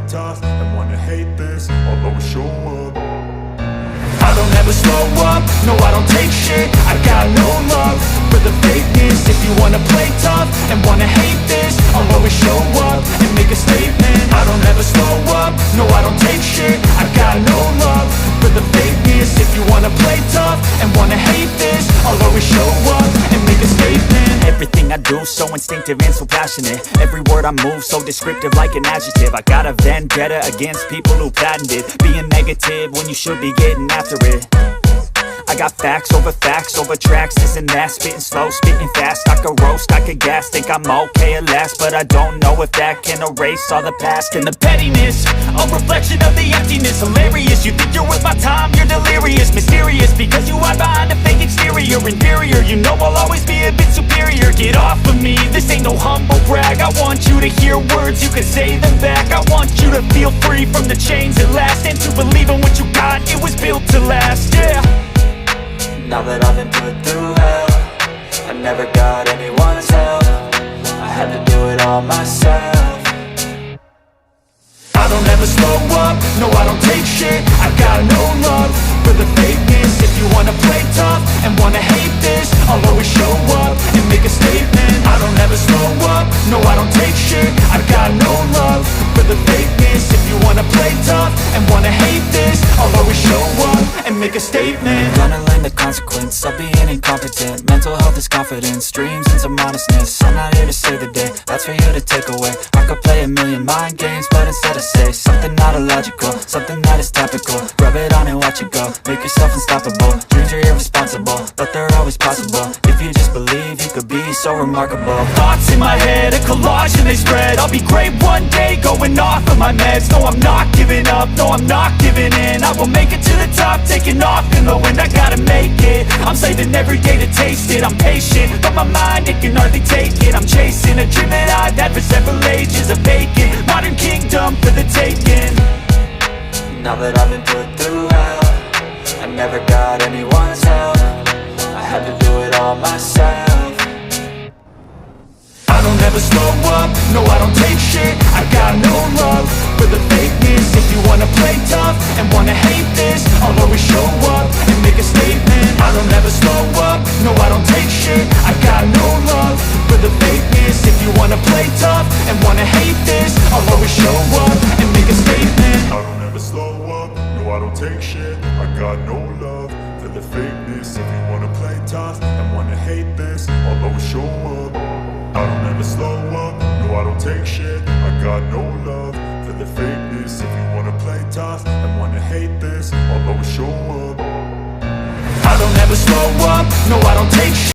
tough and wanna hate this, I'll always show up. I don't ever slow up, no I don't take shit. I got no love for the fakeness. If you wanna play tough and wanna hate this, I'll always show up and make a statement. I don't ever slow up, no I don't take shit. I got no love for the fakeness. If you wanna play tough and wanna hate this, I'll always show up and make a statement. Everything I do so instinctive and so passionate. Every word I move so descriptive like an adjective. I got a vendetta against people who patented being negative when you should be getting after it. I got facts over tracks, this and that. Spitting slow, spitting fast. I could roast, I could gas. Think I'm okay at last, but I don't know if that can erase all the past. And the pettiness, a reflection of the emptiness. Hilarious, you think you're worth my time, you're delirious. Mysterious, because you hide behind a fake exterior. Inferior, you know I'll always be a bit superior. Get off of me, this ain't no humble brag. I want you to hear words, you can say them back. I want you to feel free from the chains at last, and to believe in what you got, it was built to last, yeah. Now that I've been put through hell, I never got anyone's help. I had to do it all myself. I don't ever slow up, no I don't take shit. I got no love for the fakeness. If you wanna play tough and wanna hate this, I'll always show up and make a statement. I don't ever slow up, no I don't take shit. I got no love for the fakeness. If you wanna play tough and wanna hate this, I'll always show up and make a statement. Gonna learn the consequence of being incompetent. Mental health is confidence, dreams and some honestness. I'm not here to save the day, that's for you to take away. I could play a million mind games, but instead I say something not illogical, something that is topical. Rub it on and watch it go, make yourself unstoppable. Dreams are irresponsible, but they're always possible. If you just believe, you could be so remarkable. Thoughts in my head, a collage and they spread. I'll be great one day, going off of my meds. No, I'm not giving up, no, I'm not giving in. I will make it to the top, taking off in the wind. I gotta make it, I'm saving every day to taste it. I'm patient, but my mind, it can hardly take it. I'm chasing a dream that I've had for several ages. A vacant, modern kingdom for the taking. Now that I've been put through hell, I never got anyone's help. I had to do it all myself. I don't ever slow up, no I don't take shit. I got no love for the fakeness. If you wanna play tough and wanna hate this, I'll always show up and make a statement. I don't ever slow up, no I don't take shit. I got no love for the fakeness. If you wanna play tough and wanna hate this, I'll always show up and make a statement. I don't ever slow up, no I don't take shit. I got no love for the fakeness. If you wanna play tough and wanna hate this, I'll always show up. I don't ever slow up, no I don't take shit. I got no love for the fakeness. If you wanna play tough and wanna hate this, I'll always show up. I don't ever slow up, no I don't take shit.